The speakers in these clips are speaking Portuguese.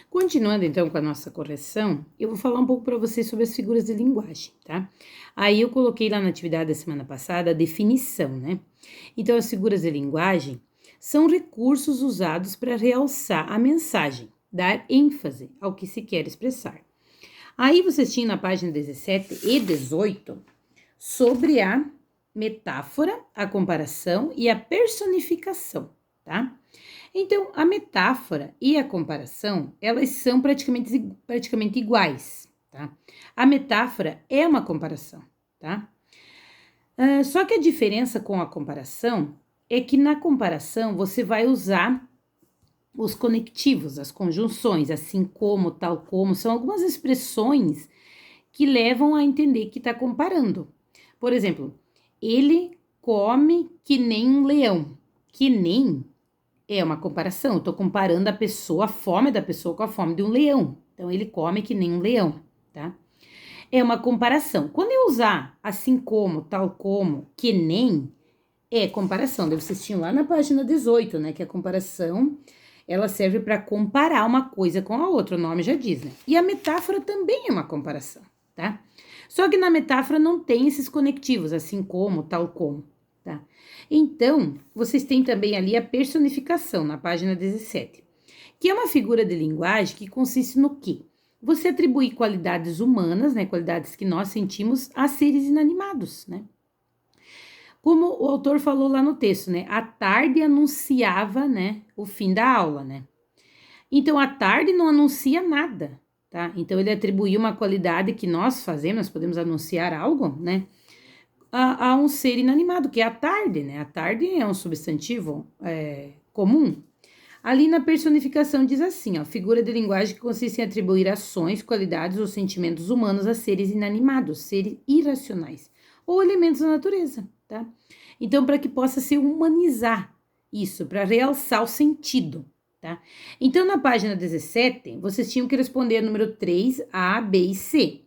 Continuando então com a nossa correção, eu vou falar um pouco para vocês sobre as figuras de linguagem, tá? Aí eu coloquei lá na atividade da semana passada a definição, né? Então, as figuras de linguagem são recursos usados para realçar a mensagem, dar ênfase ao que se quer expressar. Aí vocês tinham na página 17 e 18 sobre a metáfora, a comparação e a personificação, tá? Então, a metáfora e a comparação, elas são praticamente iguais, tá? A metáfora é uma comparação, tá? Só que a diferença com a comparação é que na comparação você vai usar os conectivos, as conjunções, assim como, tal como, são algumas expressões que levam a entender que está comparando. Por exemplo, ele come que nem um leão. Que nem é uma comparação. Eu tô comparando a fome da pessoa com a fome de um leão. Então, ele come que nem um leão, tá? É uma comparação. Quando eu usar assim como, tal como, que nem, é comparação. Daí vocês tinham lá na página 18, né? Que a comparação, ela serve para comparar uma coisa com a outra. O nome já diz, né? E a metáfora também é uma comparação, tá? Só que na metáfora não tem esses conectivos, assim como, tal como, tá? Então, vocês têm também ali a personificação, na página 17, que é uma figura de linguagem que consiste no quê? Você atribuir qualidades humanas, né, qualidades que nós sentimos, a seres inanimados, né? Como o autor falou lá no texto, né? A tarde anunciava, né, o fim da aula, né? Então, a tarde não anuncia nada, tá? Então, ele atribuiu uma qualidade que nós fazemos, nós podemos anunciar algo, né? A um ser inanimado, que é a tarde, né? A tarde é um substantivo comum. Ali na personificação diz assim, ó, figura de linguagem que consiste em atribuir ações, qualidades ou sentimentos humanos a seres inanimados, seres irracionais, ou elementos da natureza, tá? Então, para que possa se humanizar isso, para realçar o sentido, tá? Então, na página 17, vocês tinham que responder a número 3, A, B e C.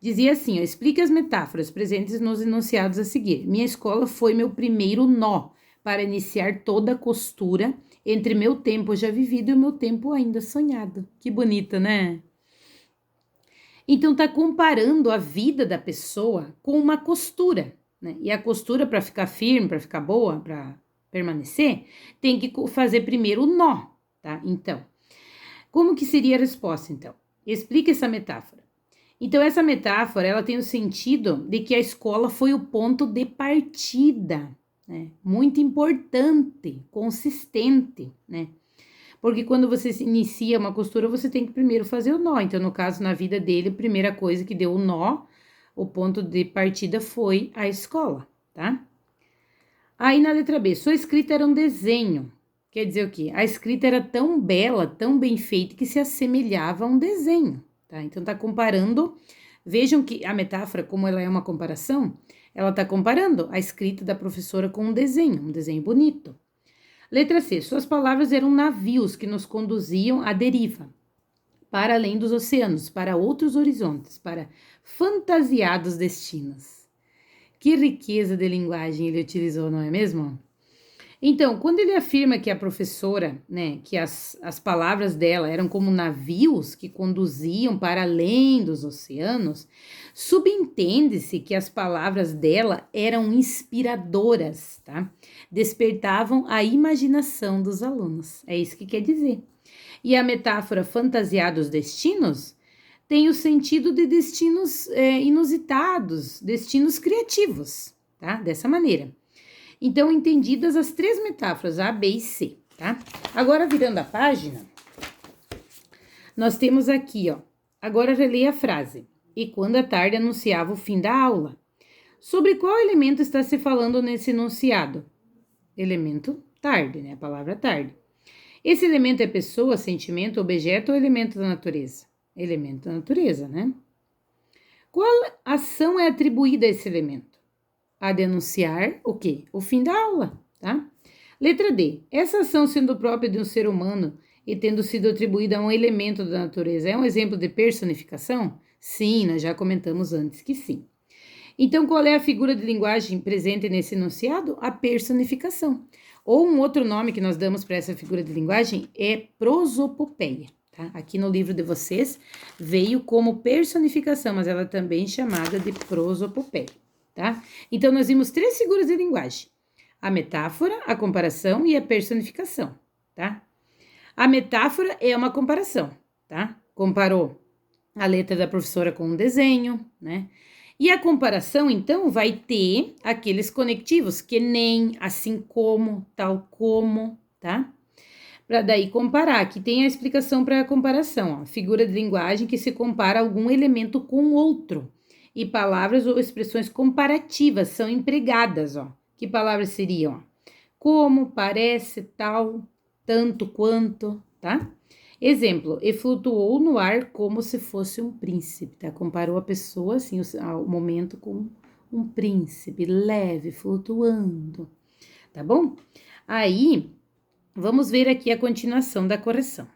Dizia assim, ó, explique as metáforas presentes nos enunciados a seguir. Minha escola foi meu primeiro nó para iniciar toda a costura entre meu tempo já vivido e o meu tempo ainda sonhado. Que bonita, né? Então tá comparando a vida da pessoa com uma costura, né? E a costura para ficar firme, para ficar boa, para permanecer, tem que fazer primeiro o nó, tá? Então, como que seria a resposta então? Explique essa metáfora. Então, essa metáfora, ela tem o sentido de que a escola foi o ponto de partida, né? Muito importante, consistente, né? Porque quando você inicia uma costura, você tem que primeiro fazer o nó. Então, no caso, na vida dele, a primeira coisa que deu o nó, o ponto de partida foi a escola, tá? Aí, na letra B, sua escrita era um desenho. Quer dizer o quê? A escrita era tão bela, tão bem feita, que se assemelhava a um desenho. Tá? Então, tá comparando, vejam que a metáfora, como ela é uma comparação, ela tá comparando a escrita da professora com um desenho bonito. Letra C, suas palavras eram navios que nos conduziam à deriva, para além dos oceanos, para outros horizontes, para fantasiados destinos. Que riqueza de linguagem ele utilizou, não é mesmo? Então, quando ele afirma que a professora, né, que as palavras dela eram como navios que conduziam para além dos oceanos, subentende-se que as palavras dela eram inspiradoras, tá? Despertavam a imaginação dos alunos. É isso que quer dizer. E a metáfora fantasiados destinos tem o sentido de destinos inusitados, destinos criativos, tá? Dessa maneira. Então, entendidas as três metáforas, A, B e C, tá? Agora, virando a página, nós temos aqui, ó. Agora, releia a frase. E quando a tarde anunciava o fim da aula. Sobre qual elemento está se falando nesse enunciado? Elemento tarde, né? A palavra tarde. Esse elemento é pessoa, sentimento, objeto ou elemento da natureza? Elemento da natureza, né? Qual ação é atribuída a esse elemento? A denunciar o quê? O fim da aula, tá? Letra D. Essa ação sendo própria de um ser humano e tendo sido atribuída a um elemento da natureza, é um exemplo de personificação? Sim, nós já comentamos antes que sim. Então, qual é a figura de linguagem presente nesse enunciado? A personificação. Ou um outro nome que nós damos para essa figura de linguagem é prosopopeia, tá? Aqui no livro de vocês veio como personificação, mas ela também é chamada de prosopopeia, tá? Então, nós vimos 3 figuras de linguagem: a metáfora, a comparação e a personificação, tá? A metáfora é uma comparação, tá? Comparou a letra da professora com um desenho, né? E a comparação, então, vai ter aqueles conectivos que nem, assim como, tal como, tá? Para daí comparar. Aqui tem a explicação para a comparação, ó. Figura de linguagem que se compara algum elemento com outro. E palavras ou expressões comparativas são empregadas, ó. Que palavras seriam? Como, parece, tal, tanto quanto, tá? Exemplo, e flutuou no ar como se fosse um príncipe, tá? Comparou a pessoa, assim, o momento com um príncipe, leve, flutuando, tá bom? Aí, vamos ver aqui a continuação da correção.